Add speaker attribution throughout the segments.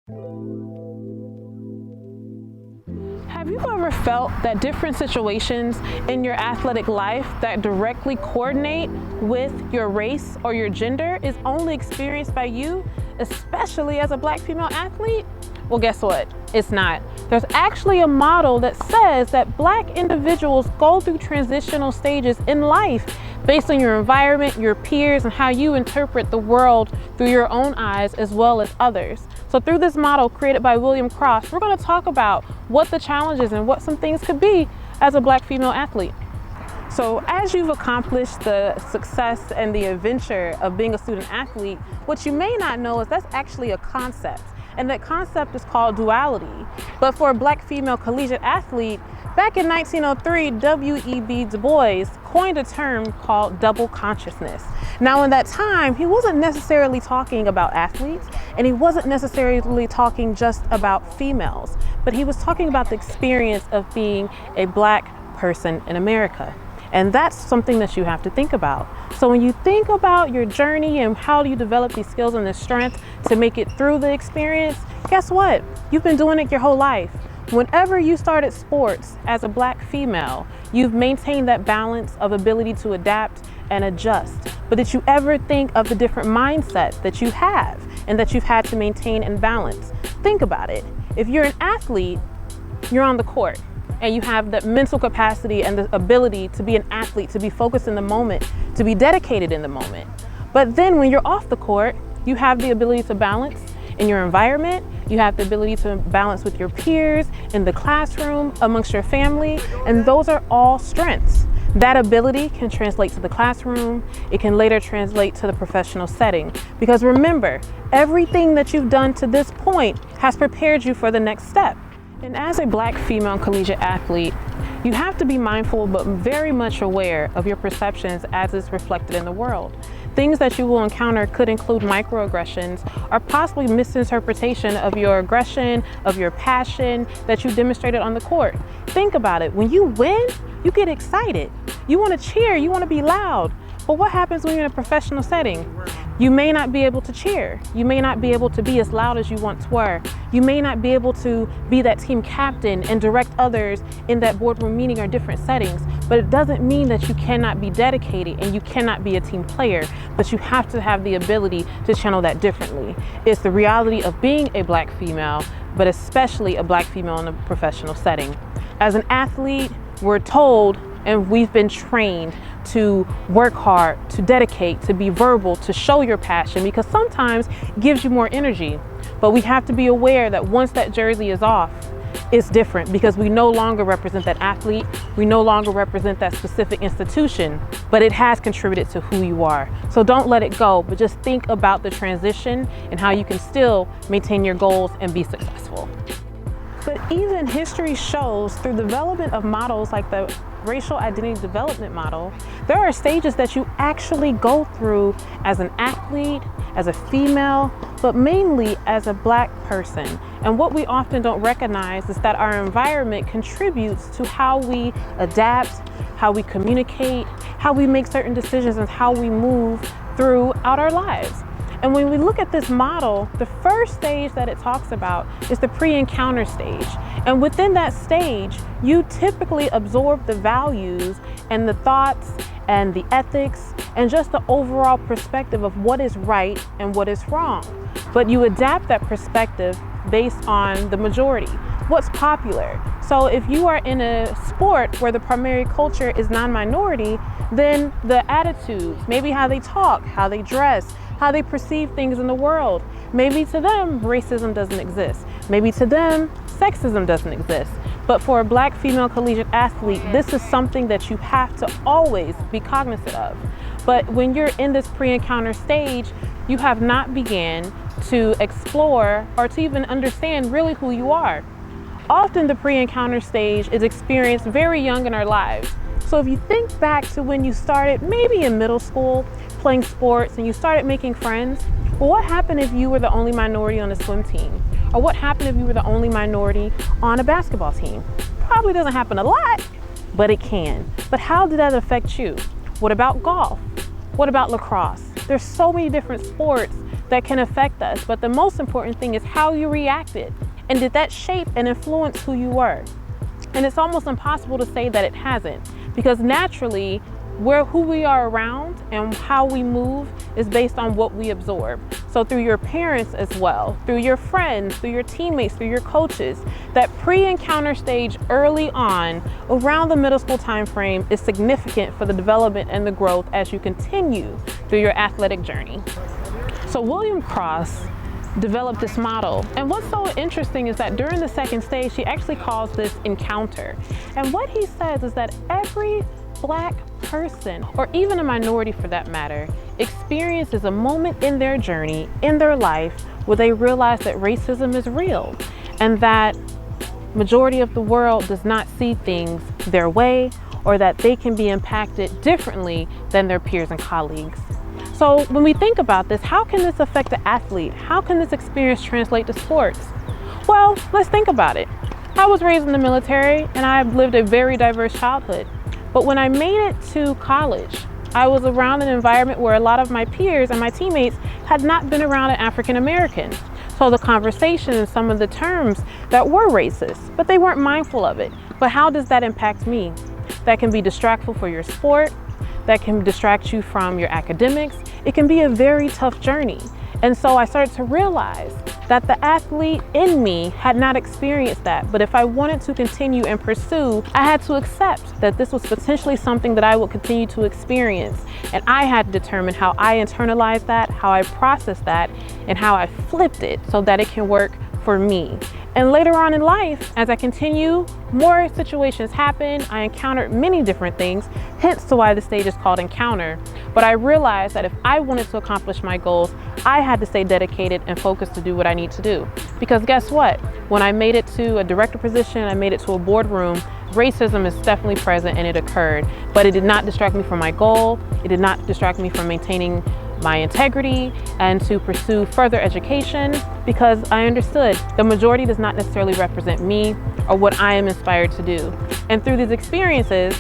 Speaker 1: Have you ever felt that different situations in your athletic life that directly coordinate with your race or your gender is only experienced by you, especially as a Black female athlete? Well, guess what? It's not. There's actually a model that says that Black individuals go through transitional stages in life based on your environment, your peers, and how you interpret the world through your own eyes as well as others. So through this model created by William Cross, we're going to talk about what the challenges and what some things could be as a Black female athlete. So as you've accomplished the success and the adventure of being a student athlete, what you may not know is that's actually a concept. And that concept is called duality. But for a Black female collegiate athlete, back in 1903, W.E.B. Du Bois coined a term called double consciousness. Now in that time, he wasn't necessarily talking about athletes, and he wasn't necessarily talking just about females, but he was talking about the experience of being a Black person in America. And that's something that you have to think about. So when you think about your journey and how do you develop these skills and this strength to make it through the experience, guess what? You've been doing it your whole life. Whenever you started sports as a Black female, you've maintained that balance of ability to adapt and adjust. But did you ever think of the different mindsets that you have and that you've had to maintain and balance? Think about it. If you're an athlete, you're on the court, and you have the mental capacity and the ability to be an athlete, to be focused in the moment, to be dedicated in the moment. But then when you're off the court, you have the ability to balance in your environment, you have the ability to balance with your peers, in the classroom, amongst your family, and those are all strengths. That ability can translate to the classroom, it can later translate to the professional setting. Because remember, everything that you've done to this point has prepared you for the next step. And as a Black female collegiate athlete, you have to be mindful but very much aware of your perceptions as it's reflected in the world. Things that you will encounter could include microaggressions or possibly misinterpretation of your aggression, of your passion that you demonstrated on the court. Think about it. When you win, you get excited. You want to cheer, you want to be loud. But what happens when you're in a professional setting? You may not be able to cheer. You may not be able to be as loud as you once were. You may not be able to be that team captain and direct others in that boardroom meeting or different settings. But it doesn't mean that you cannot be dedicated and you cannot be a team player, but you have to have the ability to channel that differently. It's the reality of being a Black female, but especially a Black female in a professional setting. As an athlete, we're told and we've been trained to work hard, to dedicate, to be verbal, to show your passion, because sometimes it gives you more energy. But we have to be aware that once that jersey is off, it's different because we no longer represent that athlete, we no longer represent that specific institution, but it has contributed to who you are. So don't let it go, but just think about the transition and how you can still maintain your goals and be successful. But even history shows through development of models like the racial identity development model, there are stages that you actually go through as an athlete, as a female, but mainly as a Black person. And what we often don't recognize is that our environment contributes to how we adapt, how we communicate, how we make certain decisions, and how we move throughout our lives. And when we look at this model, the first stage that it talks about is the pre-encounter stage. And within that stage, you typically absorb the values and the thoughts and the ethics and just the overall perspective of what is right and what is wrong. But you adapt that perspective based on the majority, what's popular. So if you are in a sport where the primary culture is non-minority, then the attitudes, maybe how they talk, how they dress, how they perceive things in the world. Maybe to them, racism doesn't exist. Maybe to them, sexism doesn't exist. But for a Black female collegiate athlete, this is something that you have to always be cognizant of. But when you're in this pre-encounter stage, you have not began to explore or to even understand really who you are. Often the pre-encounter stage is experienced very young in our lives. So if you think back to when you started maybe in middle school playing sports and you started making friends, well, what happened if you were the only minority on a swim team? Or what happened if you were the only minority on a basketball team? Probably doesn't happen a lot, but it can. But how did that affect you? What about golf? What about lacrosse? There's so many different sports that can affect us, but the most important thing is how you reacted. And did that shape and influence who you were? And it's almost impossible to say that it hasn't, because naturally, who we are around and how we move is based on what we absorb. So through your parents as well, through your friends, through your teammates, through your coaches, that pre-encounter stage early on around the middle school time frame is significant for the development and the growth as you continue through your athletic journey. So William Cross developed this model. And what's so interesting is that during the second stage, he actually calls this encounter. And what he says is that every Black person, or even a minority for that matter, experiences a moment in their journey, in their life, where they realize that racism is real and that majority of the world does not see things their way, or that they can be impacted differently than their peers and colleagues. So when we think about this, how can this affect the athlete? How can this experience translate to sports? Well, let's think about it. I was raised in the military and I've lived a very diverse childhood. But when I made it to college, I was around an environment where a lot of my peers and my teammates had not been around an African American. So the conversation and some of the terms that were racist, but they weren't mindful of it. But how does that impact me? That can be distractful for your sport. That can distract you from your academics. It can be a very tough journey. And so I started to realize that the athlete in me had not experienced that. But if I wanted to continue and pursue, I had to accept that this was potentially something that I would continue to experience. And I had to determine how I internalized that, how I processed that, and how I flipped it so that it can work for me. And later on in life, as I continue, more situations happen. I encountered many different things, hence to why the stage is called Encounter. But I realized that if I wanted to accomplish my goals, I had to stay dedicated and focused to do what I need to do. Because guess what? When I made it to a director position, I made it to a boardroom, racism is definitely present and it occurred. But it did not distract me from my goal. It did not distract me from maintaining my integrity and to pursue further education, because I understood the majority does not necessarily represent me or what I am inspired to do. And through these experiences,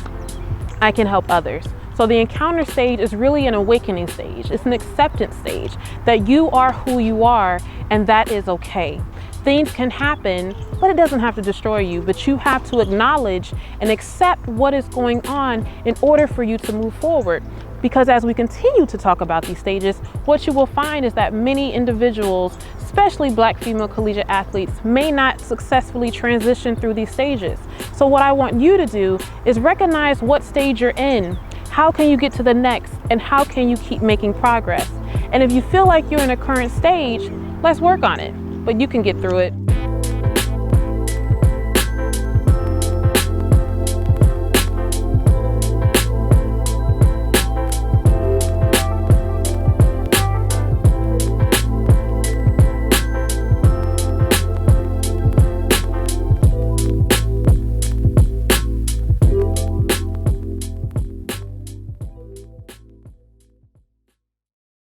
Speaker 1: I can help others. So the encounter stage is really an awakening stage. It's an acceptance stage that you are who you are, and that is okay. Things can happen, but it doesn't have to destroy you, but you have to acknowledge and accept what is going on in order for you to move forward. Because as we continue to talk about these stages, what you will find is that many individuals, especially Black female collegiate athletes, may not successfully transition through these stages. So what I want you to do is recognize what stage you're in. How can you get to the next? And how can you keep making progress? And if you feel like you're in a current stage, let's work on it. But you can get through it.